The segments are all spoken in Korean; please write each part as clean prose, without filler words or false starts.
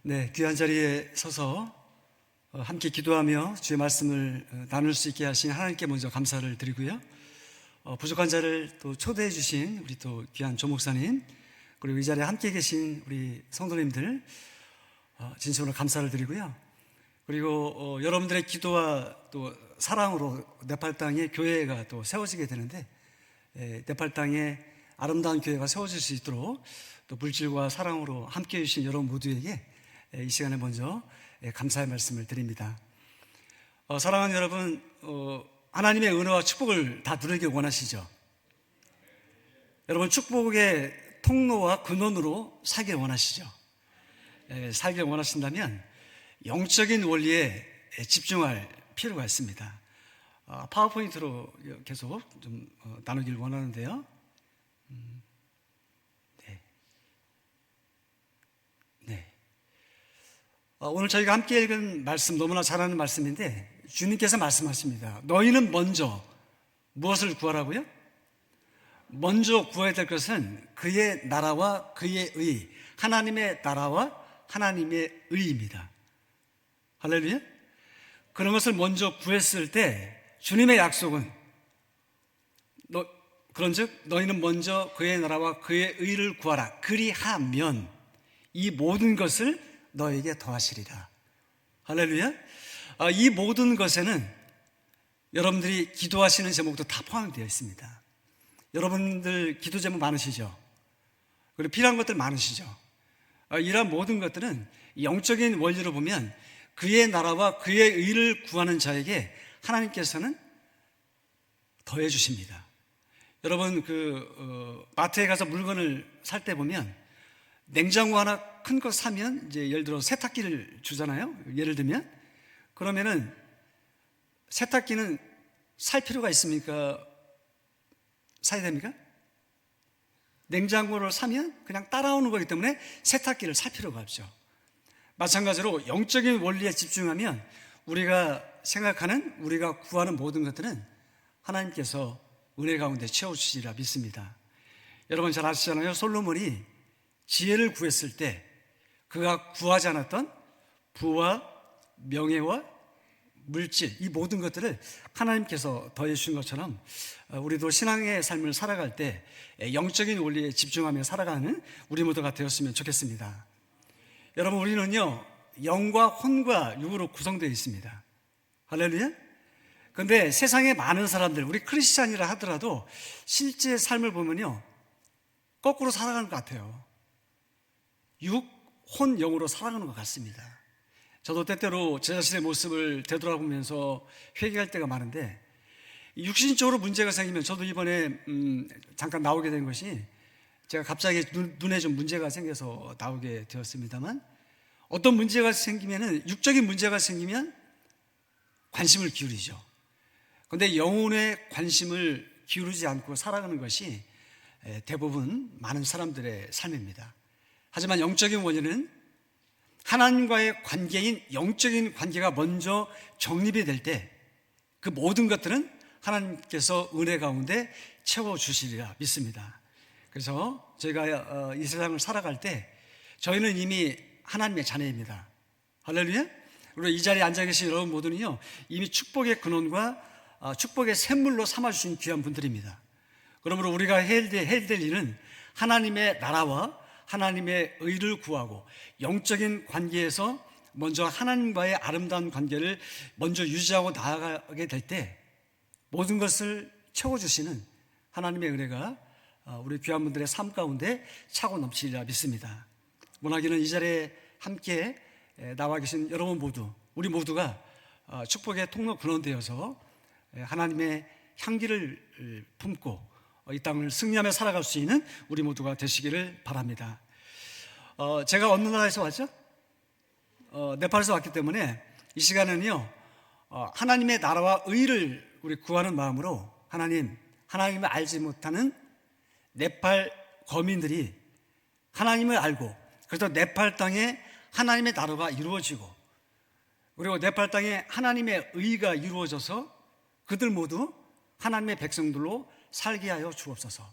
네, 귀한 자리에 서서 함께 기도하며 주의 말씀을 나눌 수 있게 하신 하나님께 먼저 감사를 드리고요. 부족한 자를 또 초대해 주신 우리 또 귀한 조 목사님, 그리고 이 자리에 함께 계신 우리 성도님들 진심으로 감사를 드리고요. 그리고 여러분들의 기도와 또 사랑으로 네팔 땅에 교회가 또 세워지게 되는데, 네팔 땅에 아름다운 교회가 세워질 수 있도록 또 물질과 사랑으로 함께 해주신 여러분 모두에게 이 시간에 먼저 감사의 말씀을 드립니다. 사랑하는 여러분, 하나님의 은혜와 축복을 다 누리길 원하시죠? 여러분, 축복의 통로와 근원으로 살길 원하시죠? 살길 원하신다면 영적인 원리에 집중할 필요가 있습니다. 파워포인트로 계속 좀 나누길 원하는데요. 오늘 저희가 함께 읽은 말씀, 너무나 잘 아는 말씀인데, 주님께서 말씀하십니다. 너희는 먼저 무엇을 구하라고요? 먼저 구해야 될 것은 그의 나라와 그의 의, 하나님의 나라와 하나님의 의입니다. 할렐루야. 그런 것을 먼저 구했을 때 주님의 약속은 그런즉 너희는 먼저 그의 나라와 그의 의를 구하라. 그리하면 이 모든 것을 너에게 더하시리라. 할렐루야. 이 모든 것에는 여러분들이 기도하시는 제목도 다 포함되어 있습니다. 여러분들 기도 제목 많으시죠? 그리고 필요한 것들 많으시죠? 이러한 모든 것들은 영적인 원리로 보면 그의 나라와 그의 의를 구하는 자에게 하나님께서는 더해 주십니다. 여러분, 마트에 가서 물건을 살 때 보면 냉장고 하나 큰 거 사면 이제 예를 들어 세탁기를 주잖아요. 예를 들면 그러면은 세탁기는 살 필요가 있습니까? 사야 됩니까? 냉장고를 사면 그냥 따라오는 거기 때문에 세탁기를 살 필요가 없죠. 마찬가지로 영적인 원리에 집중하면 우리가 생각하는, 우리가 구하는 모든 것들은 하나님께서 은혜 가운데 채워주시리라 믿습니다. 여러분 잘 아시잖아요. 솔로몬이 지혜를 구했을 때 그가 구하지 않았던 부와 명예와 물질, 이 모든 것들을 하나님께서 더해 주신 것처럼 우리도 신앙의 삶을 살아갈 때 영적인 원리에 집중하며 살아가는 우리 모두가 되었으면 좋겠습니다. 여러분, 우리는요 영과 혼과 육으로 구성되어 있습니다. 할렐루야. 그런데 세상에 많은 사람들, 우리 크리스찬이라 하더라도 실제 삶을 보면요 거꾸로 살아가는 것 같아요. 육, 혼, 영으로 살아가는 것 같습니다. 저도 때때로 제 자신의 모습을 되돌아보면서 회개할 때가 많은데, 육신적으로 문제가 생기면, 저도 이번에 잠깐 나오게 된 것이 제가 갑자기 눈에 좀 문제가 생겨서 나오게 되었습니다만, 어떤 문제가 생기면은, 육적인 문제가 생기면 관심을 기울이죠. 그런데 영혼의 관심을 기울이지 않고 살아가는 것이 대부분 많은 사람들의 삶입니다. 하지만 영적인 원인은 하나님과의 관계인 영적인 관계가 먼저 정립이 될 때 그 모든 것들은 하나님께서 은혜 가운데 채워주시리라 믿습니다. 그래서 저희가 이 세상을 살아갈 때 저희는 이미 하나님의 자녀입니다. 할렐루야. 그리고 이 자리에 앉아 계신 여러분 모두는요 이미 축복의 근원과 축복의 샘물로 삼아주신 귀한 분들입니다. 그러므로 우리가 해야 될 일은 하나님의 나라와 하나님의 의를 구하고 영적인 관계에서 먼저 하나님과의 아름다운 관계를 먼저 유지하고 나아가게 될 때 모든 것을 채워주시는 하나님의 은혜가 우리 귀한 분들의 삶 가운데 차고 넘치리라 믿습니다. 원하기는 이 자리에 함께 나와 계신 여러분 모두, 우리 모두가 축복의 통로 근원되어서 하나님의 향기를 품고 이 땅을 승리하며 살아갈 수 있는 우리 모두가 되시기를 바랍니다. 제가 어느 나라에서 왔죠? 네팔에서 왔기 때문에 이 시간에는요 하나님의 나라와 의를 우리 구하는 마음으로 하나님을 알지 못하는 네팔 거민들이 하나님을 알고, 그래서 네팔 땅에 하나님의 나라가 이루어지고, 그리고 네팔 땅에 하나님의 의가 이루어져서 그들 모두 하나님의 백성들로 살게 하여 주옵소서.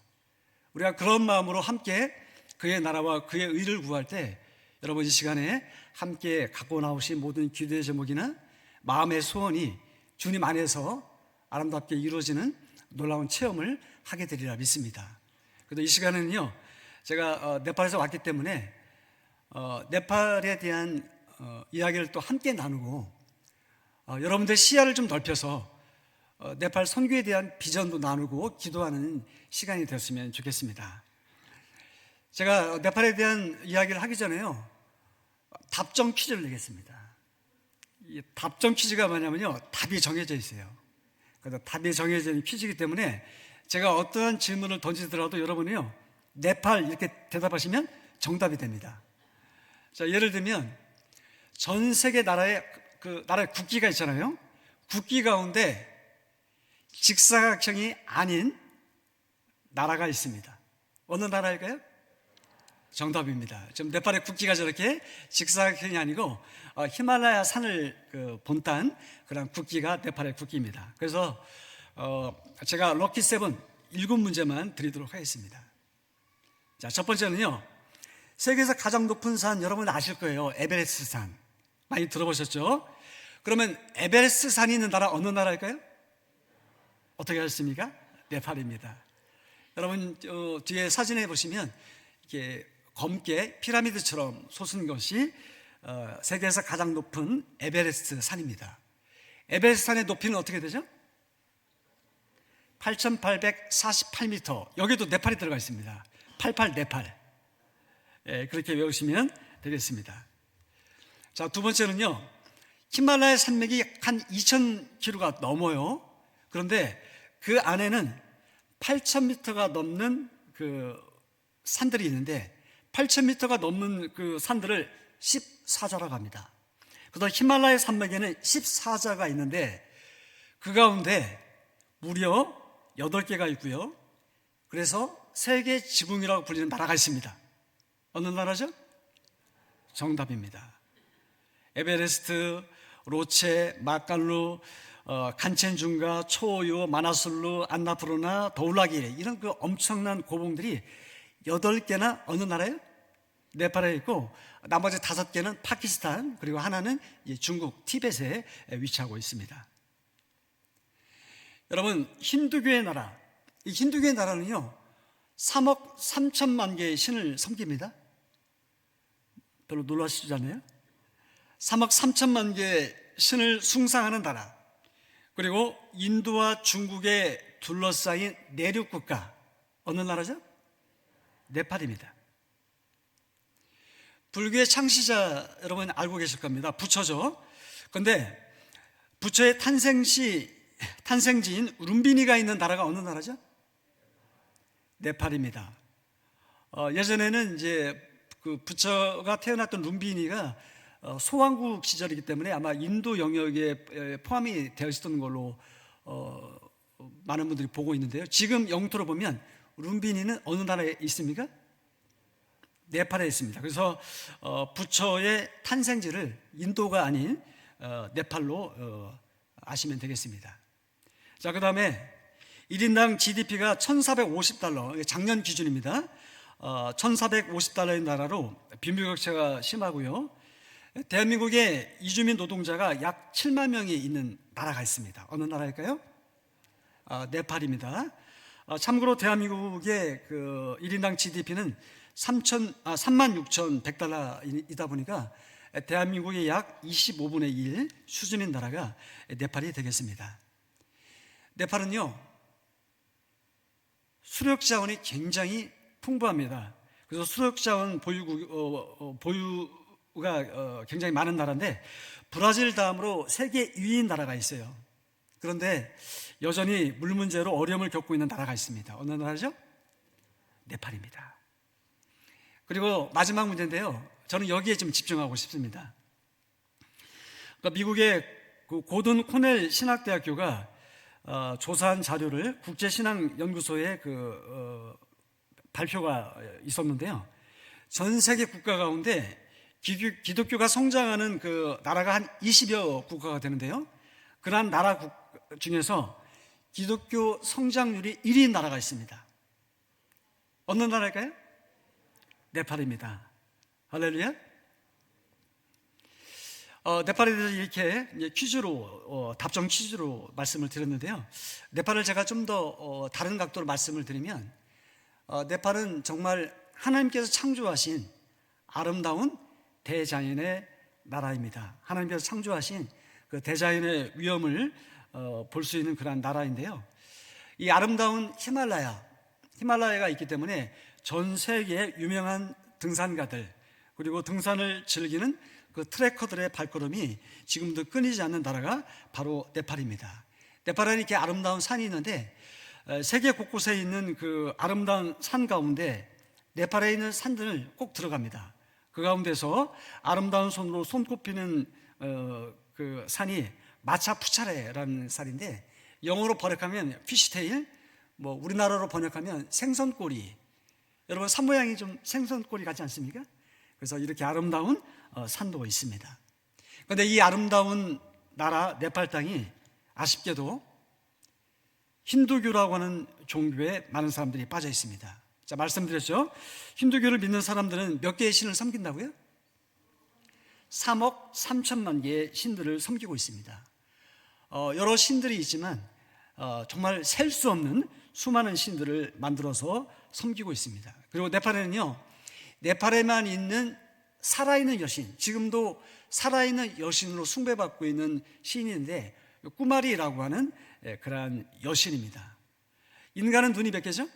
우리가 그런 마음으로 함께 그의 나라와 그의 의를 구할 때 여러분 이 시간에 함께 갖고 나오신 모든 기도의 제목이나 마음의 소원이 주님 안에서 아름답게 이루어지는 놀라운 체험을 하게 되리라 믿습니다. 그래도 이 시간에는요, 제가 네팔에서 왔기 때문에 네팔에 대한 이야기를 또 함께 나누고 여러분들 시야를 좀 넓혀서 네팔 선교에 대한 비전도 나누고 기도하는 시간이 되었으면 좋겠습니다. 제가 네팔에 대한 이야기를 하기 전에요, 답정 퀴즈를 내겠습니다. 이 답정 퀴즈가 뭐냐면요, 답이 정해져 있어요. 그래서 답이 정해져 있는 퀴즈이기 때문에 제가 어떠한 질문을 던지더라도 여러분이요, 네팔 이렇게 대답하시면 정답이 됩니다. 자, 예를 들면 전 세계 나라의 나라의 국기가 있잖아요. 국기 가운데 직사각형이 아닌 나라가 있습니다. 어느 나라일까요? 정답입니다. 지금 네팔의 국기가 저렇게 직사각형이 아니고 히말라야 산을 본딴 그런 국기가 네팔의 국기입니다. 그래서 제가 럭키 세븐 7문제만 드리도록 하겠습니다. 자, 첫 번째는요, 세계에서 가장 높은 산 여러분 아실 거예요. 에베레스트 산 많이 들어보셨죠? 그러면 에베레스트 산이 있는 나라 어느 나라일까요? 어떻게 하셨습니까? 네팔입니다. 여러분 뒤에 사진에 보시면 이렇게 검게 피라미드처럼 솟은 것이 세계에서 가장 높은 에베레스트 산입니다. 에베레스트 산의 높이는 어떻게 되죠? 8,848m. 여기도 네팔이 들어가 있습니다. 88 네팔. 그렇게 외우시면 되겠습니다. 자, 두 번째는요, 히말라야 산맥이 한 2,000km가 넘어요. 그런데 그 안에는 8,000m가 넘는 그 산들이 있는데 8,000m가 넘는 그 산들을 14자라고 합니다. 그래서 히말라야 산맥에는 14자가 있는데 그 가운데 무려 8개가 있고요. 그래서 세계 지붕이라고 불리는 나라가 있습니다. 어느 나라죠? 정답입니다. 에베레스트, 로체, 마칼루, 간첸중가, 초유, 마나술루, 안나푸르나, 더울라기레, 이런 그 엄청난 고봉들이 8개나 어느 나라예요? 네팔에 있고, 나머지 5개는 파키스탄, 그리고 하나는 중국 티벳에 위치하고 있습니다. 여러분, 힌두교의 나라, 이 힌두교의 나라는요, 3억 3천만 개의 신을 섬깁니다. 별로 놀라시지 않아요? 3억 3천만 개의 신을 숭상하는 나라, 그리고 인도와 중국에 둘러싸인 내륙 국가, 어느 나라죠? 네팔입니다. 불교의 창시자 여러분 알고 계실 겁니다. 부처죠. 그런데 부처의 탄생지인 룸비니가 있는 나라가 어느 나라죠? 네팔입니다. 예전에는 이제 그 부처가 태어났던 룸비니가 소왕국 시절이기 때문에 아마 인도 영역에 포함이 되어 있었던 걸로 많은 분들이 보고 있는데요. 지금 영토로 보면 룸비니는 어느 나라에 있습니까? 네팔에 있습니다. 그래서 부처의 탄생지를 인도가 아닌 네팔로 아시면 되겠습니다. 자, 그 다음에 1인당 GDP가 1,450달러, 작년 기준입니다. 1,450달러의 나라로 빈부격차가 심하고요. 대한민국에 이주민 노동자가 약 7만 명이 있는 나라가 있습니다. 어느 나라일까요? 네팔입니다. 참고로 대한민국의 그 1인당 GDP는 36,100달러이다 보니까 대한민국의 약 25분의 1 수준인 나라가 네팔이 되겠습니다. 네팔은요, 수력 자원이 굉장히 풍부합니다. 그래서 수력 자원 보유가 굉장히 많은 나라인데 브라질 다음으로 세계 2위인 나라가 있어요. 그런데 여전히 물 문제로 어려움을 겪고 있는 나라가 있습니다. 어느 나라죠? 네팔입니다. 그리고 마지막 문제인데요, 저는 여기에 좀 집중하고 싶습니다. 그러니까 미국의 그 고든 코넬 신학대학교가 조사한 자료를 국제신학연구소에 발표가 있었는데요, 전 세계 국가 가운데 기독교가 성장하는 그 나라가 한 20여 국가가 되는데요, 그러한 나라 중에서 기독교 성장률이 1위인 나라가 있습니다. 어느 나라일까요? 네팔입니다. 할렐루야. 네팔에 대해서 이렇게 이제 퀴즈로 답정 퀴즈로 말씀을 드렸는데요. 네팔을 제가 좀 더 다른 각도로 말씀을 드리면 네팔은 정말 하나님께서 창조하신 아름다운 대자연의 나라입니다. 하나님께서 창조하신 그 대자연의 위엄을 볼 수 있는 그런 나라인데요. 이 아름다운 히말라야가 있기 때문에 전 세계의 유명한 등산가들, 그리고 등산을 즐기는 그 트레커들의 발걸음이 지금도 끊이지 않는 나라가 바로 네팔입니다. 네팔에는 이렇게 아름다운 산이 있는데 세계 곳곳에 있는 그 아름다운 산 가운데 네팔에 있는 산들을 꼭 들어갑니다. 그 가운데서 아름다운 손으로 손꼽히는 그 산이 마차푸차레라는 산인데, 영어로 번역하면 피시테일, 뭐 우리나라로 번역하면 생선꼬리. 여러분 산 모양이 좀 생선꼬리 같지 않습니까? 그래서 이렇게 아름다운 산도 있습니다. 그런데 이 아름다운 나라 네팔 땅이 아쉽게도 힌두교라고 하는 종교에 많은 사람들이 빠져 있습니다. 자, 말씀드렸죠. 힌두교를 믿는 사람들은 몇 개의 신을 섬긴다고요? 3억 3천만 개의 신들을 섬기고 있습니다. 여러 신들이 있지만 정말 셀 수 없는 수많은 신들을 만들어서 섬기고 있습니다. 그리고 네팔에는요, 네팔에만 있는 살아있는 여신, 지금도 살아있는 여신으로 숭배받고 있는 신인데 꾸마리라고 하는 그러한 여신입니다. 인간은 눈이 몇 개죠?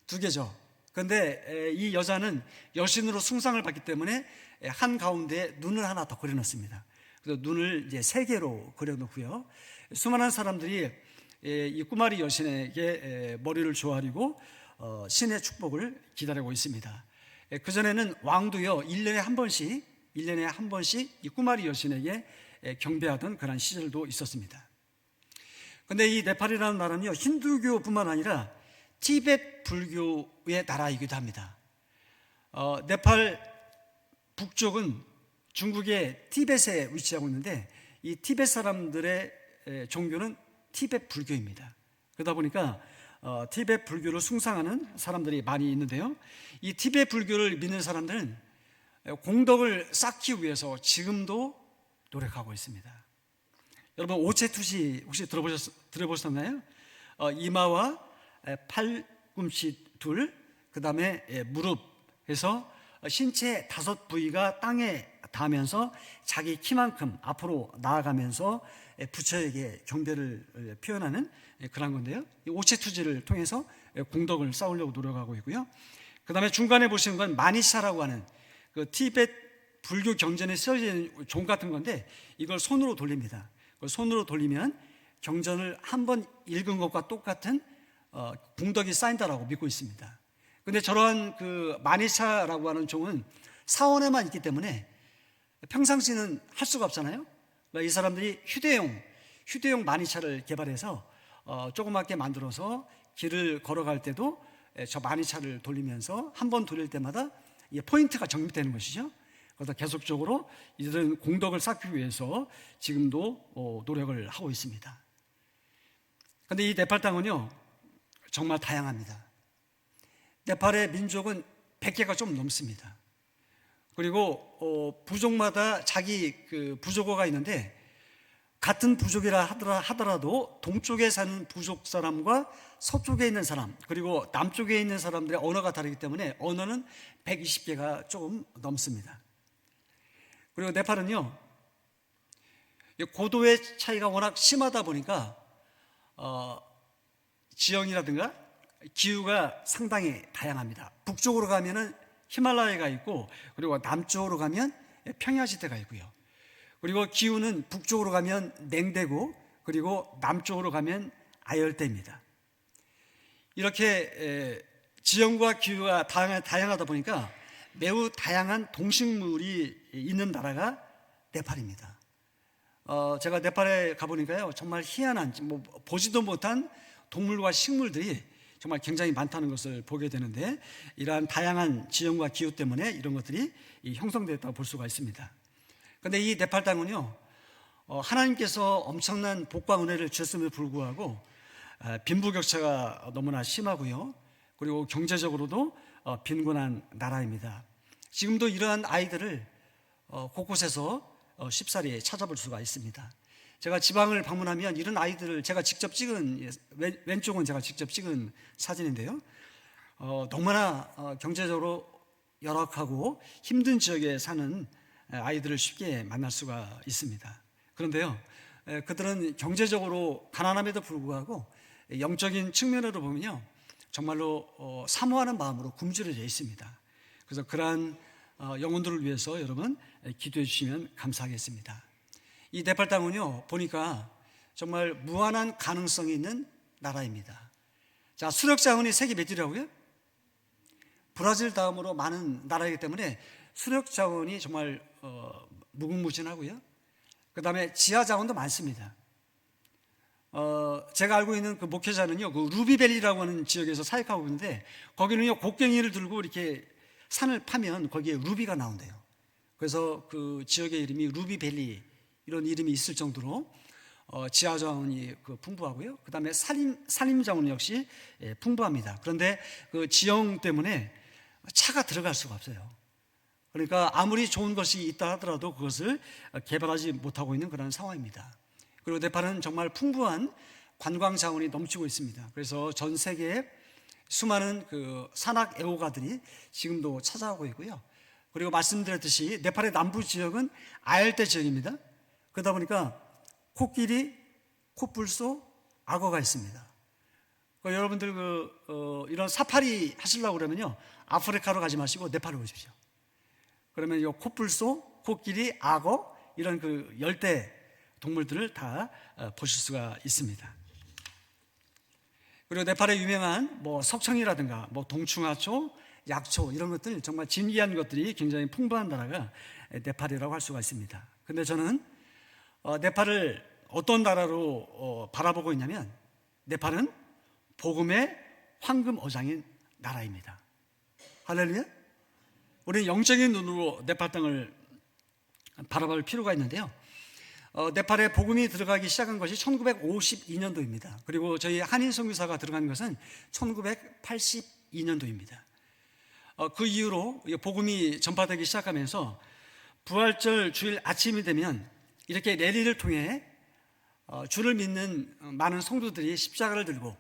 2개죠. 그런데 이 여자는 여신으로 숭상을 받기 때문에 한가운데 눈을 하나 더 그려놓습니다. 그래서 눈을 이제 3개로 그려놓고요, 수많은 사람들이 이 꾸마리 여신에게 머리를 조아리고 신의 축복을 기다리고 있습니다. 그전에는 왕도요 1년에 한 번씩 이 꾸마리 여신에게 경배하던 그런 시절도 있었습니다. 그런데 이 네팔이라는 나라는요, 힌두교뿐만 아니라 티베트 불교의 나라이기도 합니다. 네팔 북쪽은 중국의 티벳에 위치하고 있는데 이 티벳 사람들의 종교는 티베트 불교입니다. 그러다 보니까 티베트 불교를 숭상하는 사람들이 많이 있는데요, 이 티베트 불교를 믿는 사람들은 공덕을 쌓기 위해서 지금도 노력하고 있습니다. 여러분 오체투시 혹시 들어보셨나요? 이마와 팔꿈치 둘, 그 다음에 무릎 해서 신체 5부위가 땅에 닿으면서 자기 키만큼 앞으로 나아가면서 부처에게 경배를 표현하는 그런 건데요, 이 오체투지를 통해서 공덕을 쌓으려고 노력하고 있고요. 그 다음에 중간에 보시는 건 마니샤라고 하는 그 티베트 불교 경전에 쓰여져 있는 종 같은 건데, 이걸 손으로 돌립니다. 손으로 돌리면 경전을 한 번 읽은 것과 똑같은 공덕이 쌓인다라고 믿고 있습니다. 그런데 저러한 그 마니샤라고 하는 종은 사원에만 있기 때문에 평상시는 할 수가 없잖아요. 이 사람들이 휴대용 마니차를 개발해서 조그맣게 만들어서 길을 걸어갈 때도 저 마니차를 돌리면서 한 번 돌릴 때마다 포인트가 적립되는 것이죠. 그래서 계속적으로 이들은 공덕을 쌓기 위해서 지금도 노력을 하고 있습니다. 그런데 이 네팔 땅은요 정말 다양합니다. 네팔의 민족은 100개가 좀 넘습니다. 그리고 부족마다 자기 그 부족어가 있는데, 같은 부족이라 하더라도 동쪽에 사는 부족 사람과 서쪽에 있는 사람, 그리고 남쪽에 있는 사람들의 언어가 다르기 때문에 언어는 120개가 조금 넘습니다. 그리고 네팔은요 고도의 차이가 워낙 심하다 보니까 지형이라든가 기후가 상당히 다양합니다. 북쪽으로 가면은 히말라야가 있고, 그리고 남쪽으로 가면 평야지대가 있고요. 그리고 기후는 북쪽으로 가면 냉대고, 그리고 남쪽으로 가면 아열대입니다. 이렇게 지형과 기후가 다양하다 보니까 매우 다양한 동식물이 있는 나라가 네팔입니다. 제가 네팔에 가보니까요 정말 희한한, 보지도 못한 동물과 식물들이 정말 굉장히 많다는 것을 보게 되는데, 이러한 다양한 지형과 기후 때문에 이런 것들이 형성되었다고 볼 수가 있습니다. 그런데 이 네팔 땅은요 하나님께서 엄청난 복과 은혜를 주셨음에도 불구하고 빈부격차가 너무나 심하고요, 그리고 경제적으로도 빈곤한 나라입니다. 지금도 이러한 아이들을 곳곳에서 쉽사리 찾아볼 수가 있습니다. 제가 지방을 방문하면 이런 아이들을 제가 직접 찍은, 왼쪽은 제가 직접 찍은 사진인데요. 너무나 경제적으로 열악하고 힘든 지역에 사는 아이들을 쉽게 만날 수가 있습니다. 그런데요, 그들은 경제적으로 가난함에도 불구하고 영적인 측면으로 보면요, 정말로 사모하는 마음으로 굶주려져 있습니다. 그래서 그러한 영혼들을 위해서 여러분 기도해 주시면 감사하겠습니다. 이 네팔 땅은요, 보니까 정말 무한한 가능성이 있는 나라입니다. 자, 수력 자원이 세계 몇 위라고요? 브라질 다음으로 많은 나라이기 때문에 수력 자원이 정말 무궁무진하고요. 그 다음에 지하 자원도 많습니다. 제가 알고 있는 그 목회자는요, 그 루비밸리라고 하는 지역에서 사역하고 있는데, 거기는요, 곡괭이를 들고 이렇게 산을 파면 거기에 루비가 나온대요. 그래서 그 지역의 이름이 루비밸리, 이런 이름이 있을 정도로 지하 자원이 풍부하고요. 그 다음에 산림 자원 역시 풍부합니다. 그런데 그 지형 때문에 차가 들어갈 수가 없어요. 그러니까 아무리 좋은 것이 있다 하더라도 그것을 개발하지 못하고 있는 그런 상황입니다. 그리고 네팔은 정말 풍부한 관광 자원이 넘치고 있습니다. 그래서 전 세계에 수많은 그 산악 애호가들이 지금도 찾아오고 있고요. 그리고 말씀드렸듯이 네팔의 남부 지역은 아열대 지역입니다. 그러다 보니까 코끼리, 코뿔소, 악어가 있습니다. 여러분들 이런 사파리 하시려고 그러면요, 아프리카로 가지 마시고 네팔로 오십시오. 그러면 이 코뿔소, 코끼리, 악어, 이런 그 열대 동물들을 다 보실 수가 있습니다. 그리고 네팔의 유명한 석청이라든가 동충하초, 약초, 이런 것들, 정말 진귀한 것들이 굉장히 풍부한 나라가 네팔이라고 할 수가 있습니다. 근데 저는 네팔을 어떤 나라로 바라보고 있냐면, 네팔은 복음의 황금 어장인 나라입니다. 할렐루야. 우리는 영적인 눈으로 네팔 땅을 바라볼 필요가 있는데요, 네팔에 복음이 들어가기 시작한 것이 1952년도입니다. 그리고 저희 한인 선교사가 들어간 것은 1982년도입니다. 그 이후로 복음이 전파되기 시작하면서 부활절 주일 아침이 되면 이렇게 랠리를 통해 주를 믿는 많은 성도들이 십자가를 들고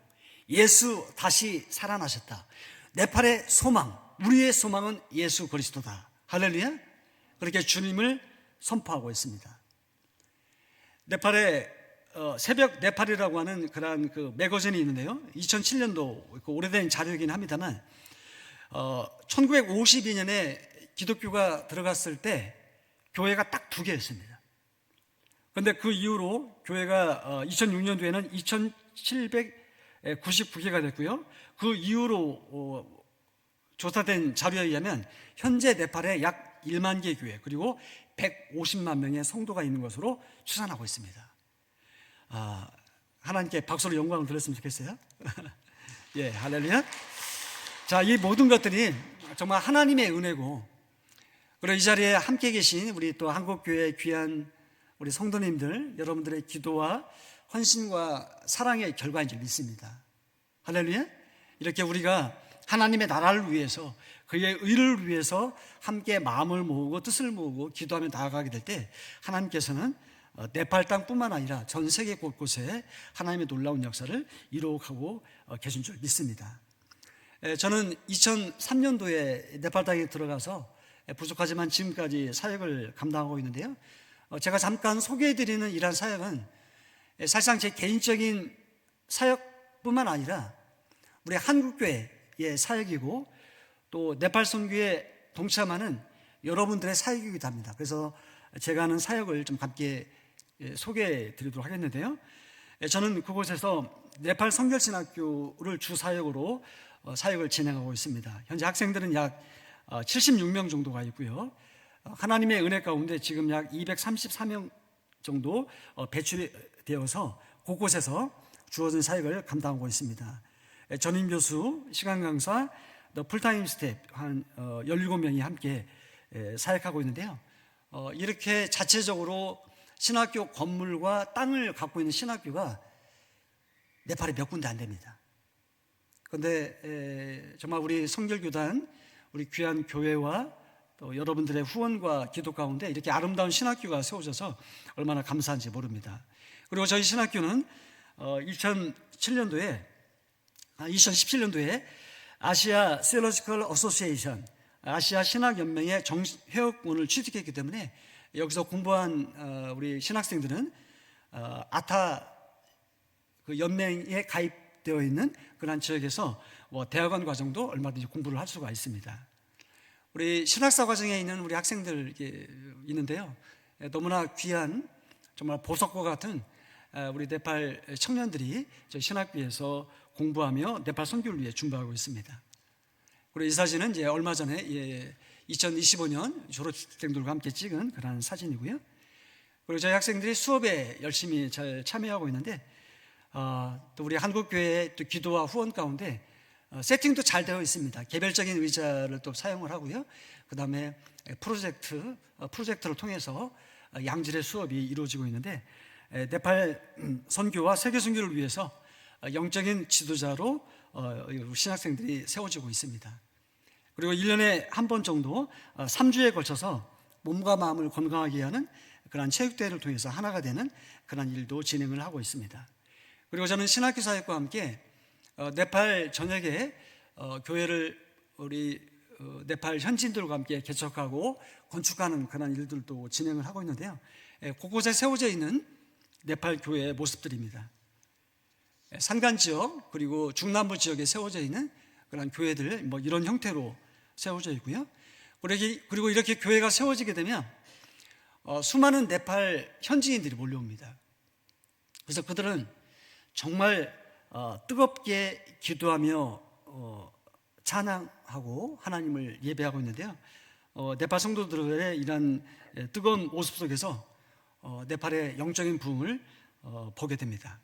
예수 다시 살아나셨다, 네팔의 소망, 우리의 소망은 예수 그리스도다, 할렐루야. 그렇게 주님을 선포하고 있습니다. 네팔에 새벽 네팔이라고 하는 그러한 그 매거진이 있는데요, 2007년도 오래된 자료이긴 합니다만 1952년에 기독교가 들어갔을 때 교회가 딱 2개였습니다. 그런데 그 이후로 교회가 2006년도에는 2799개가 됐고요. 그 이후로 조사된 자료에 의하면 현재 네팔에 약 1만 개 교회, 그리고 150만 명의 성도가 있는 것으로 추산하고 있습니다. 하나님께 박수로 영광을 드렸으면 좋겠어요. 예, 할렐루야. 자, 이 모든 것들이 정말 하나님의 은혜고, 그리고 이 자리에 함께 계신 우리 또 한국교회 귀한 우리 성도님들, 여러분들의 기도와 헌신과 사랑의 결과인 줄 믿습니다. 할렐루야. 이렇게 우리가 하나님의 나라를 위해서, 그의 의를 위해서 함께 마음을 모으고 뜻을 모으고 기도하며 나아가게 될 때 하나님께서는 네팔 땅뿐만 아니라 전 세계 곳곳에 하나님의 놀라운 역사를 이루어가고 계신 줄 믿습니다. 저는 2003년도에 네팔 땅에 들어가서 부족하지만 지금까지 사역을 감당하고 있는데요, 제가 잠깐 소개해드리는 이러한 사역은 사실상 제 개인적인 사역뿐만 아니라 우리 한국교회의 사역이고, 또 네팔 선교에 동참하는 여러분들의 사역이기도 합니다. 그래서 제가 하는 사역을 좀 함께 소개해 드리도록 하겠는데요, 저는 그곳에서 네팔 성결신학교를 주 사역으로 사역을 진행하고 있습니다. 현재 학생들은 약 76명 정도가 있고요, 하나님의 은혜 가운데 지금 약 234명 정도 배출되어서 곳곳에서 주어진 사역을 감당하고 있습니다. 전임 교수, 시간 강사, 풀타임 스텝 한 17명이 함께 사역하고 있는데요, 이렇게 자체적으로 신학교 건물과 땅을 갖고 있는 신학교가 네팔에 몇 군데 안 됩니다. 그런데 정말 우리 성결교단, 우리 귀한 교회와 또 여러분들의 후원과 기도 가운데 이렇게 아름다운 신학교가 세워져서 얼마나 감사한지 모릅니다. 그리고 저희 신학교는 2017년도에 아시아 세러지컬 어소시에이션, 아시아 신학연맹의 회원권을 취득했기 때문에 여기서 공부한 우리 신학생들은 아타 그 연맹에 가입되어 있는 그런 지역에서 대학원 과정도 얼마든지 공부를 할 수가 있습니다. 우리 신학사 과정에 있는 우리 학생들 있는데요, 너무나 귀한 정말 보석과 같은 우리 네팔 청년들이 저희 신학교에서 공부하며 네팔 선교를 위해 준비하고 있습니다. 그리고 이 사진은 이제 얼마 전에 2025년 졸업생들과 함께 찍은 그런 사진이고요. 그리고 저희 학생들이 수업에 열심히 잘 참여하고 있는데 또 우리 한국교회 또 기도와 후원 가운데 세팅도 잘 되어 있습니다. 개별적인 의자를 또 사용을 하고요. 그 다음에 프로젝트를 통해서 양질의 수업이 이루어지고 있는데 네팔 선교와 세계 선교를 위해서 영적인 지도자로 신학생들이 세워지고 있습니다. 그리고 1년에 한 번 정도 3주에 걸쳐서 몸과 마음을 건강하게 하는 그런 체육대회를 통해서 하나가 되는 그런 일도 진행을 하고 있습니다. 그리고 저는 신학교 사역과 함께 네팔 전역에 교회를 우리 네팔 현지인들과 함께 개척하고 건축하는 그런 일들도 진행을 하고 있는데요, 곳곳에 세워져 있는 네팔 교회의 모습들입니다. 산간 지역 그리고 중남부 지역에 세워져 있는 그런 교회들 이런 형태로 세워져 있고요. 그리고 이렇게 교회가 세워지게 되면 수많은 네팔 현지인들이 몰려옵니다. 그래서 그들은 정말 뜨겁게 기도하며 찬양하고 하나님을 예배하고 있는데요, 네팔 성도들의 이런 뜨거운 모습 속에서 네팔의 영적인 부흥을 보게 됩니다.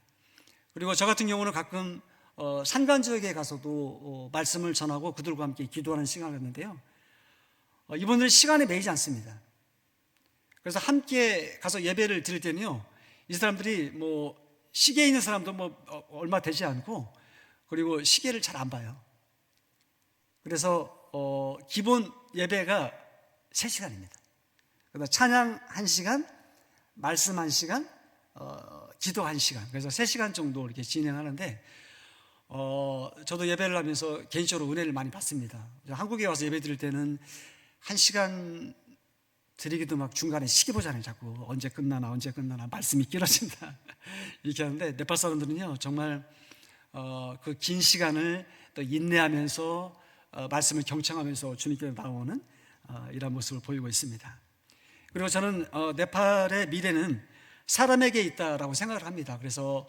그리고 저 같은 경우는 가끔 산간 지역에 가서도 말씀을 전하고 그들과 함께 기도하는 시간을 갖는데요, 이분들 시간에 매이지 않습니다. 그래서 함께 가서 예배를 드릴 때는요, 이 사람들이 시계에 있는 사람도 얼마 되지 않고, 그리고 시계를 잘 안 봐요. 그래서 기본 예배가 3시간입니다. 그래서 찬양 1시간, 말씀 1시간, 기도 1시간. 그래서 3시간 정도 이렇게 진행하는데, 저도 예배를 하면서 개인적으로 은혜를 많이 받습니다. 한국에 와서 예배 드릴 때는 1시간 드리기도 중간에 시계 보잖아요. 자꾸 언제 끝나나 말씀이 길어진다 이렇게 하는데, 네팔 사람들은요 정말 그 긴 시간을 또 인내하면서 말씀을 경청하면서 주님께 나오는 이런 모습을 보이고 있습니다. 그리고 저는 네팔의 미래는 사람에게 있다라고 생각을 합니다. 그래서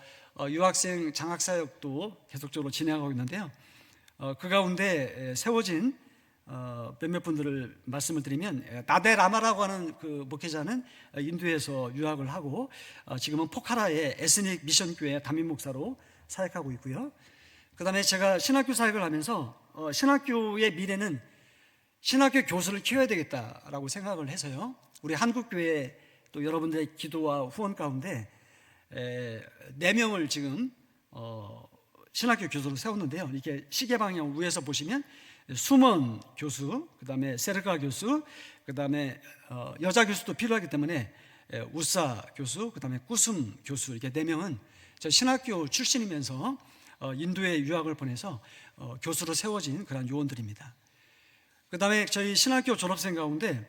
유학생 장학사역도 계속적으로 진행하고 있는데요, 그 가운데 세워진 몇몇 분들을 말씀을 드리면, 나데 라마라고 하는 그 목회자는 인도에서 유학을 하고 지금은 포카라의 에스닉 미션교회 담임 목사로 사역하고 있고요. 그 다음에 제가 신학교 사역을 하면서 신학교의 미래는 신학교 교수를 키워야 되겠다라고 생각을 해서요, 우리 한국교회 또 여러분들의 기도와 후원 가운데 4명을 지금 신학교 교수로 세웠는데요, 이렇게 시계 방향 위에서 보시면 수먼 교수, 그 다음에 세르가 교수, 그 다음에 여자 교수도 필요하기 때문에 우사 교수, 그 다음에 꾸숨 교수, 이렇게 4명은 저 신학교 출신이면서 인도에 유학을 보내서 교수로 세워진 그런 요원들입니다. 그 다음에 저희 신학교 졸업생 가운데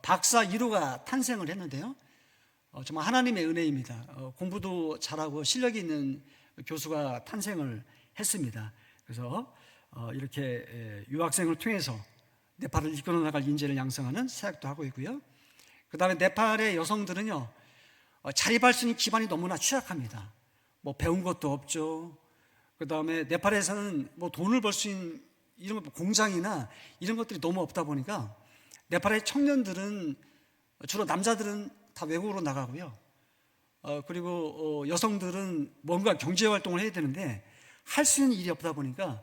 박사 1호가 탄생을 했는데요, 정말 하나님의 은혜입니다. 공부도 잘하고 실력이 있는 교수가 탄생을 했습니다. 그래서 이렇게 유학생을 통해서 네팔을 이끌어 나갈 인재를 양성하는 사역도 하고 있고요. 그 다음에 네팔의 여성들은요, 자립할 수 있는 기반이 너무나 취약합니다. 배운 것도 없죠. 그 다음에 네팔에서는 돈을 벌 수 있는 이런 공장이나 이런 것들이 너무 없다 보니까 네팔의 청년들은, 주로 남자들은 다 외국으로 나가고요, 그리고 여성들은 뭔가 경제활동을 해야 되는데 할 수 있는 일이 없다 보니까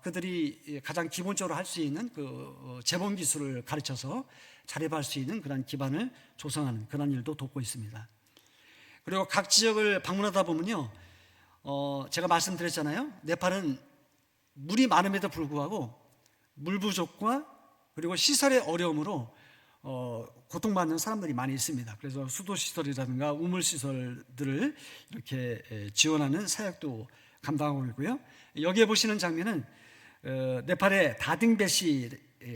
그들이 가장 기본적으로 할 수 있는 그 재봉 기술을 가르쳐서 자립할 수 있는 그런 기반을 조성하는 그런 일도 돕고 있습니다. 그리고 각 지역을 방문하다 보면요, 제가 말씀드렸잖아요, 네팔은 물이 많음에도 불구하고 물 부족과 그리고 시설의 어려움으로 고통받는 사람들이 많이 있습니다. 그래서 수도시설이라든가 우물시설들을 이렇게 지원하는 사역도 감당하고 있고요. 여기에 보시는 장면은 네팔의 다딩베시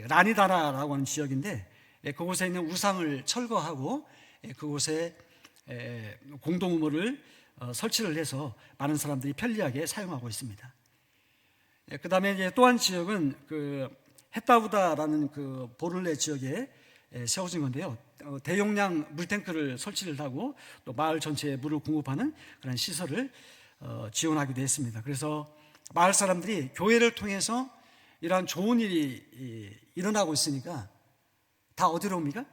라니다라라고 하는 지역인데, 그곳에 있는 우상을 철거하고 그곳에 공동우물을 설치를 해서 많은 사람들이 편리하게 사용하고 있습니다. 그 다음에 이제 또 한 지역은 그 헤타우다라는 그 보를레 지역에 세워진 건데요. 대용량 물탱크를 설치를 하고 또 마을 전체에 물을 공급하는 그런 시설을 지원하기도 했습니다. 그래서 마을 사람들이 교회를 통해서 이러한 좋은 일이 일어나고 있으니까 다 어디로 옵니까?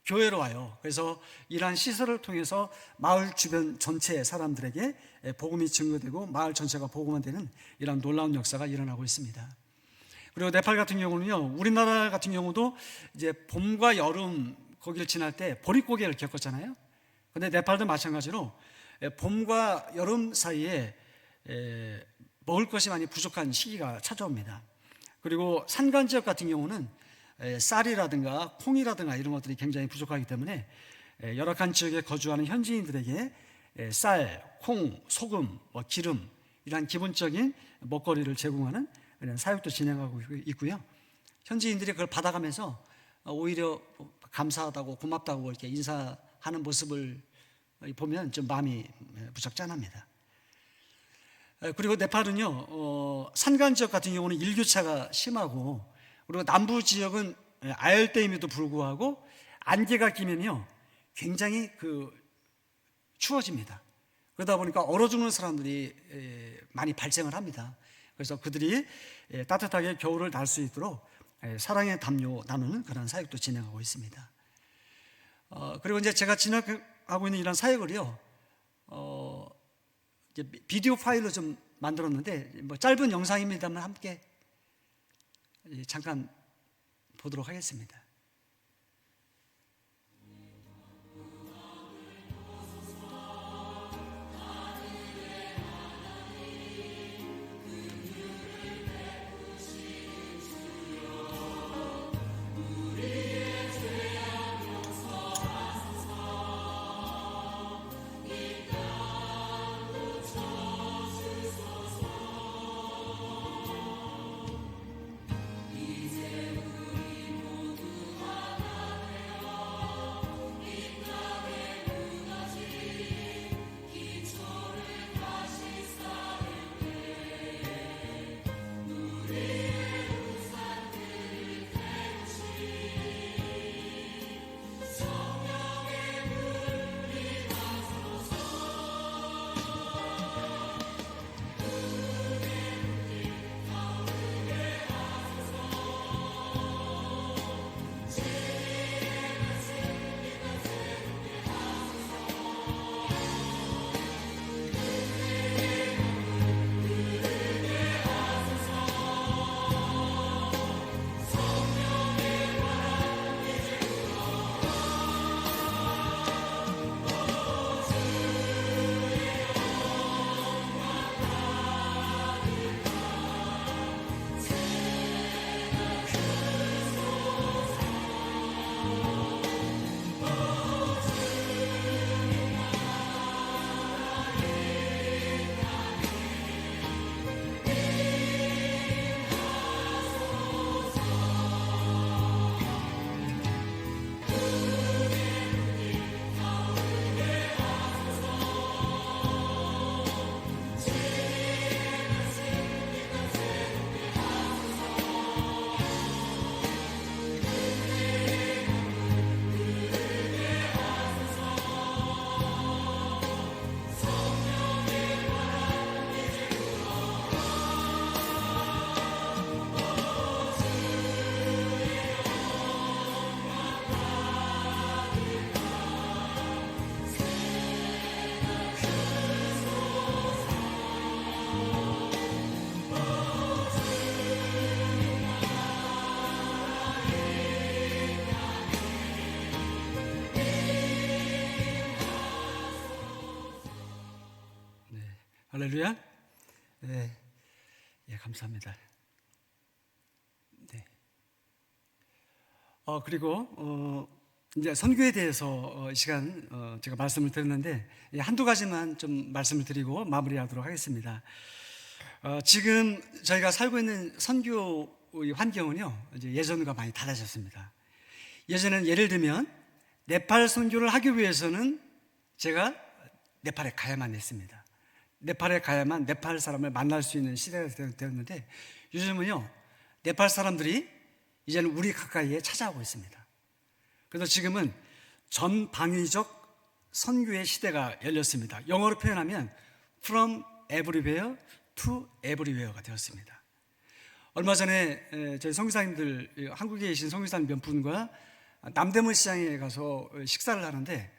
교회로 와요. 그래서 이러한 시설을 통해서 마을 주변 전체 사람들에게 복음이 증거되고 마을 전체가 복음화되는 이러한 놀라운 역사가 일어나고 있습니다. 그리고 네팔 같은 경우는요, 우리나라 같은 경우도 이제 봄과 여름 거기를 지날 때 보릿고개를 겪었잖아요. 근데 네팔도 마찬가지로 봄과 여름 사이에 먹을 것이 많이 부족한 시기가 찾아옵니다. 그리고 산간 지역 같은 경우는 쌀이라든가 콩이라든가 이런 것들이 굉장히 부족하기 때문에 열악한 지역에 거주하는 현지인들에게 쌀, 콩, 소금, 기름 이러한 기본적인 먹거리를 제공하는 그런 사역도 진행하고 있고요. 현지인들이 그걸 받아가면서 오히려 감사하다고 고맙다고 이렇게 인사하는 모습을 보면 좀 마음이 무척 짠합니다. 그리고 네팔은요, 산간 지역 같은 경우는 일교차가 심하고, 그리고 남부 지역은 아열대임에도 불구하고 안개가 끼면요 굉장히 추워집니다. 그러다 보니까 얼어 죽는 사람들이 많이 발생을 합니다. 그래서 그들이 따뜻하게 겨울을 날 수 있도록 사랑의 담요 나누는 그런 사역도 진행하고 있습니다. 그리고 이제 제가 진행하고 있는 이런 사역을요, 이제 비디오 파일로 좀 만들었는데 뭐 짧은 영상입니다만 함께 잠깐 보도록 하겠습니다. 할렐루야. 네, 감사합니다. 네. 그리고 이제 선교에 대해서 이 시간 제가 말씀을 드렸는데 한두 가지만 좀 말씀을 드리고 마무리하도록 하겠습니다. 지금 저희가 살고 있는 선교의 환경은요, 이제 예전과 많이 달라졌습니다. 예전에는 예를 들면 네팔 선교를 하기 위해서는 제가 네팔에 가야만 했습니다. 네팔에 가야만 네팔 사람을 만날 수 있는 시대가 되었는데, 요즘은요 네팔 사람들이 이제는 우리 가까이에 찾아오고 있습니다. 그래서 지금은 전방위적 선교의 시대가 열렸습니다. 영어로 표현하면 from everywhere to everywhere가 되었습니다. 얼마 전에 저희 선교사님들, 한국에 계신 선교사님 몇 분과 남대문 시장에 가서 식사를 하는데,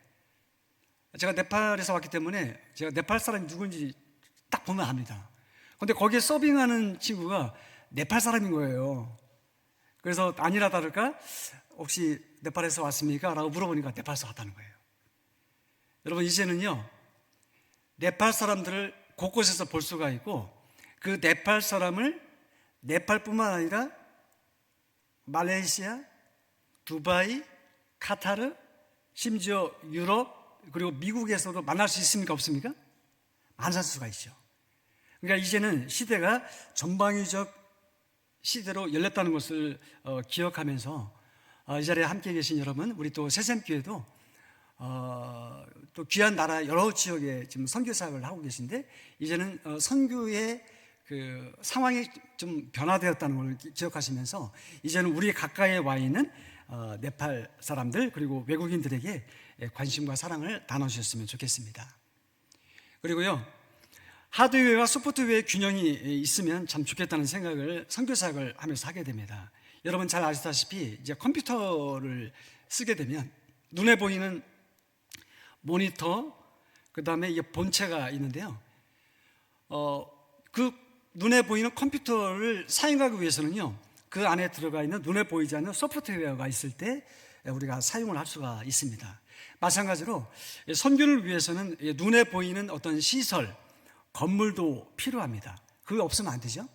제가 네팔에서 왔기 때문에 제가 네팔 사람이 누군지 딱 보면 압니다. 그런데 거기에 서빙하는 친구가 네팔 사람인 거예요. 그래서 아니라 다를까 혹시 네팔에서 왔습니까? 라고 물어보니까 네팔에서 왔다는 거예요. 여러분, 이제는요 네팔 사람들을 곳곳에서 볼 수가 있고, 그 네팔 사람을 네팔뿐만 아니라 말레이시아, 두바이, 카타르, 심지어 유럽, 그리고 미국에서도 만날 수 있습니까? 없습니까? 만날 수가 있죠. 그러니까 이제는 시대가 전방위적 시대로 열렸다는 것을 기억하면서 이 자리에 함께 계신 여러분, 우리 또 새샘교회도 또 귀한 나라 여러 지역에 지금 선교 사역을 하고 계신데, 이제는 선교의 그 상황이 좀 변화되었다는 걸 기억하시면서 이제는 우리 가까이에 와 있는 네팔 사람들 그리고 외국인들에게 관심과 사랑을 나눠주셨으면 좋겠습니다. 그리고요, 하드웨어와 소프트웨어의 균형이 있으면 참 좋겠다는 생각을 선교 사역을 하면서 하게 됩니다. 여러분 잘 아시다시피 이제 컴퓨터를 쓰게 되면 눈에 보이는 모니터, 그 다음에 이게 본체가 있는데요. 그 눈에 보이는 컴퓨터를 사용하기 위해서는요, 그 안에 들어가 있는 눈에 보이지 않는 소프트웨어가 있을 때 우리가 사용을 할 수가 있습니다. 마찬가지로 선교를 위해서는 눈에 보이는 어떤 시설, 건물도 필요합니다. 그게 없으면 안 되죠.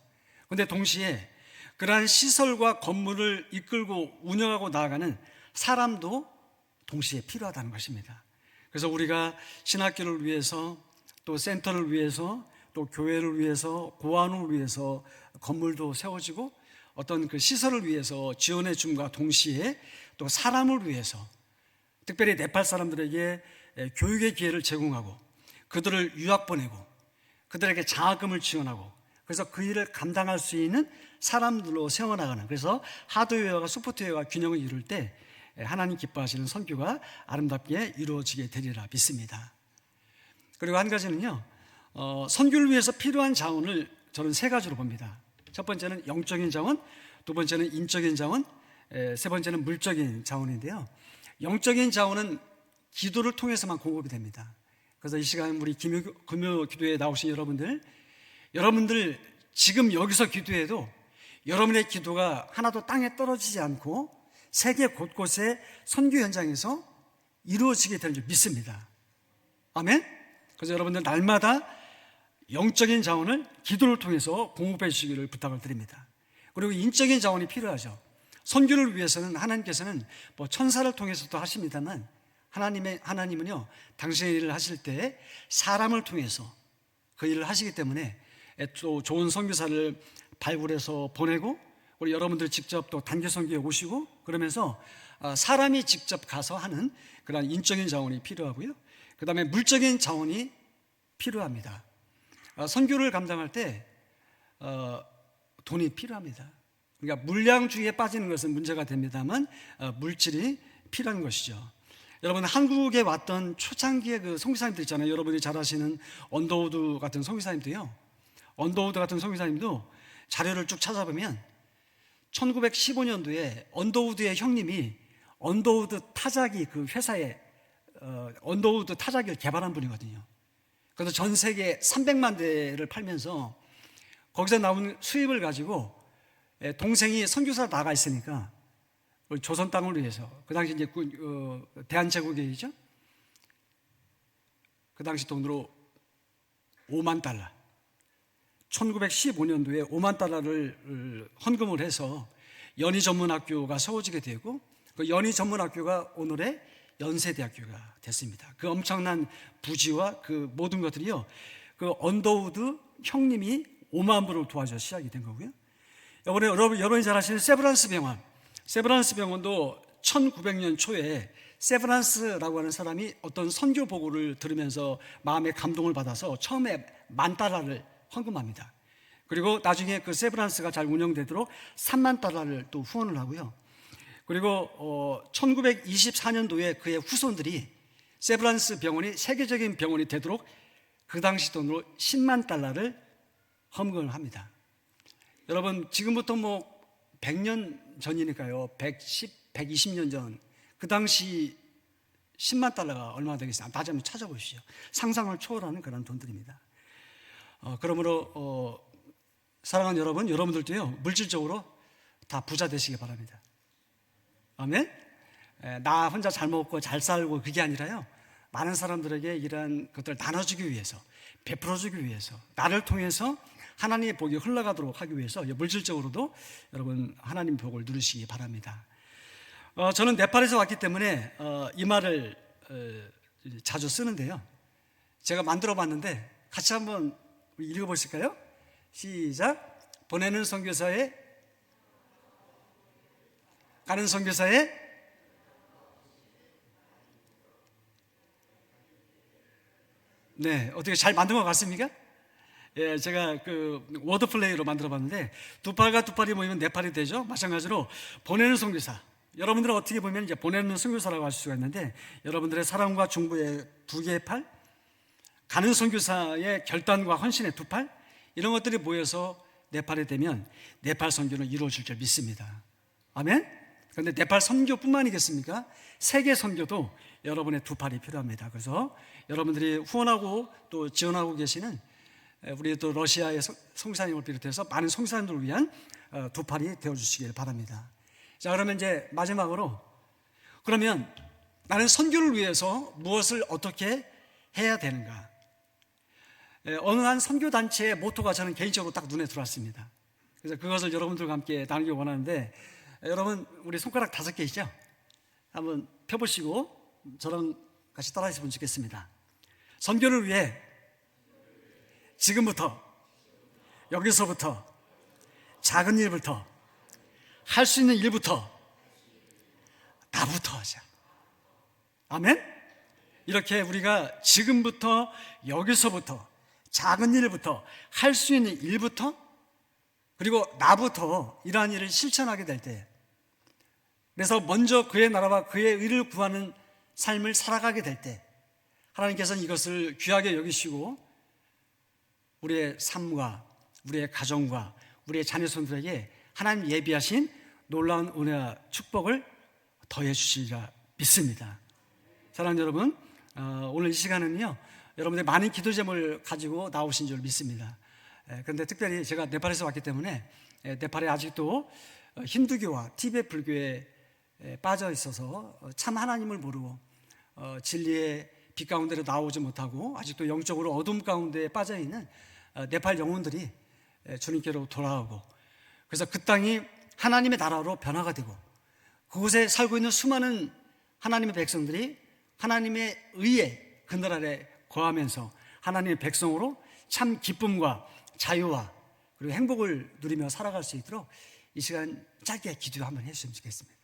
그런데 동시에 그러한 시설과 건물을 이끌고 운영하고 나아가는 사람도 동시에 필요하다는 것입니다. 그래서 우리가 신학교를 위해서, 또 센터를 위해서, 또 교회를 위해서, 고아원을 위해서 건물도 세워지고, 어떤 그 시설을 위해서 지원해 줌과 동시에 또 사람을 위해서, 특별히 네팔 사람들에게 교육의 기회를 제공하고, 그들을 유학 보내고, 그들에게 장학금을 지원하고, 그래서 그 일을 감당할 수 있는 사람들로 세워나가는, 그래서 하드웨어와 소프트웨어가 균형을 이룰 때 하나님 기뻐하시는 선교가 아름답게 이루어지게 되리라 믿습니다. 그리고 한 가지는요, 선교를 위해서 필요한 자원을 저는 세 가지로 봅니다. 첫 번째는 영적인 자원, 두 번째는 인적인 자원, 세 번째는 물적인 자원인데요. 영적인 자원은 기도를 통해서만 공급이 됩니다. 그래서 이 시간 우리 금요 기도에 나오신 여러분들 지금 여기서 기도해도 여러분의 기도가 하나도 땅에 떨어지지 않고 세계 곳곳의 선교 현장에서 이루어지게 될 줄 믿습니다. 아멘. 그래서 여러분들 날마다 영적인 자원을 기도를 통해서 공급해 주시기를 부탁을 드립니다. 그리고 인적인 자원이 필요하죠. 선교를 위해서는 하나님께서는 뭐 천사를 통해서도 하십니다만, 하나님은요, 당신의 일을 하실 때 사람을 통해서 그 일을 하시기 때문에 또 좋은 선교사를 발굴해서 보내고, 우리 여러분들 직접 또 단기 선교에 오시고, 그러면서 사람이 직접 가서 하는 그런 인적인 자원이 필요하고요. 그 다음에 물적인 자원이 필요합니다. 선교를 감당할 때 돈이 필요합니다. 그러니까 물량주의에 빠지는 것은 문제가 됩니다만 물질이 필요한 것이죠. 여러분, 한국에 왔던 초창기의 그 선교사님들 있잖아요. 여러분이 잘 아시는 언더우드 같은 선교사님도요. 언더우드 같은 선교사님도 자료를 쭉 찾아보면 1915년도에 언더우드의 형님이 언더우드 타자기 그 회사에 언더우드 타자기를 개발한 분이거든요. 그래서 전 세계 300만 대를 팔면서 거기서 나온 수입을 가지고 동생이 선교사 나가 있으니까 조선 땅을 위해서, 그 당시 이제 대한제국이죠. 그 당시 돈으로 5만 달러, 1915년도에 5만 달러를 헌금을 해서 연희 전문학교가 세워지게 되고, 그 연희 전문학교가 오늘의 연세대학교가 됐습니다. 그 엄청난 부지와 그 모든 것들이요, 그 언더우드 형님이 5만 불을 도와줘 시작이 된 거고요. 여러분이 잘 아시는 세브란스 병원도 1900년 초에 세브란스라고 하는 사람이 어떤 선교 보고를 들으면서 마음의 감동을 받아서 처음에 $10,000를 헌금합니다. 그리고 나중에 그 세브란스가 잘 운영되도록 $30,000를 또 후원을 하고요. 그리고 1924년도에 그의 후손들이 세브란스 병원이 세계적인 병원이 되도록 그 당시 돈으로 $100,000를 헌금을 합니다. 여러분, 지금부터 100년 전이니까요, 120년 전, 그 당시 $100,000가 얼마나 되겠어요? 다시 한번 찾아보시죠. 상상을 초월하는 그런 돈들입니다. 그러므로 사랑하는 여러분, 여러분들도요, 물질적으로 다 부자 되시기 바랍니다. 아멘? 나 혼자 잘 먹고 잘 살고 그게 아니라요, 많은 사람들에게 이러한 것들을 나눠주기 위해서, 베풀어주기 위해서, 나를 통해서 하나님의 복이 흘러가도록 하기 위해서 물질적으로도 여러분 하나님 복을 누리시기 바랍니다. 저는 네팔에서 왔기 때문에 이 말을 자주 쓰는데요, 제가 만들어 봤는데 같이 한번 읽어보실까요? 시작. 보내는 선교사에, 가는 선교사에, 네, 어떻게 잘 만든 것 같습니까? 예, 제가 그 워드플레이로 만들어 봤는데, 두 팔과 두 팔이 모이면 네 팔이 되죠. 마찬가지로 보내는 선교사, 여러분들은 어떻게 보면 이제 보내는 선교사라고 할 수가 있는데, 여러분들의 사랑과 중보의 두 개의 팔, 가는 선교사의 결단과 헌신의 두 팔, 이런 것들이 모여서 네 팔이 되면 네팔 선교는 이루어질 줄 믿습니다. 아멘? 그런데 네팔 선교뿐만이겠습니까? 세계 선교도 여러분의 두 팔이 필요합니다. 그래서 여러분들이 후원하고 또 지원하고 계시는 우리 또 러시아의 성사님을 비롯해서 많은 성사님들을 위한 두 팔이 되어주시길 바랍니다. 자, 그러면 이제 마지막으로, 그러면 나는 선교를 위해서 무엇을 어떻게 해야 되는가? 어느 한 선교단체의 모토가 저는 개인적으로 딱 눈에 들어왔습니다. 그래서 그것을 여러분들과 함께 나누기 원하는데, 여러분 우리 손가락 5개 있죠? 한번 펴보시고 저랑 같이 따라 했으면 좋겠습니다. 선교를 위해 지금부터, 여기서부터, 작은 일부터, 할 수 있는 일부터, 나부터 하자. 아멘? 이렇게 우리가 지금부터, 여기서부터, 작은 일부터, 할 수 있는 일부터, 그리고 나부터 이러한 일을 실천하게 될 때, 그래서 먼저 그의 나라와 그의 의를 구하는 삶을 살아가게 될 때, 하나님께서는 이것을 귀하게 여기시고 우리의 삶과 우리의 가정과 우리의 자녀손들에게 하나님 예비하신 놀라운 은혜와 축복을 더해 주시리라 믿습니다. 사랑하는 여러분, 오늘 이 시간은요, 여러분들이 많은 기도 제목을 가지고 나오신 줄 믿습니다. 그런데 특별히 제가 네팔에서 왔기 때문에 네팔에 아직도 힌두교와 티베트 불교에 빠져 있어서 참 하나님을 모르고 진리의 빛 가운데로 나오지 못하고 아직도 영적으로 어둠 가운데에 빠져 있는 네팔 영혼들이 주님께로 돌아오고, 그래서 그 땅이 하나님의 나라로 변화가 되고 그곳에 살고 있는 수많은 하나님의 백성들이 하나님의 의의 그늘 아래 거하면서 하나님의 백성으로 참 기쁨과 자유와 그리고 행복을 누리며 살아갈 수 있도록 이 시간 짧게 기도 한번 해주시면 좋겠습니다.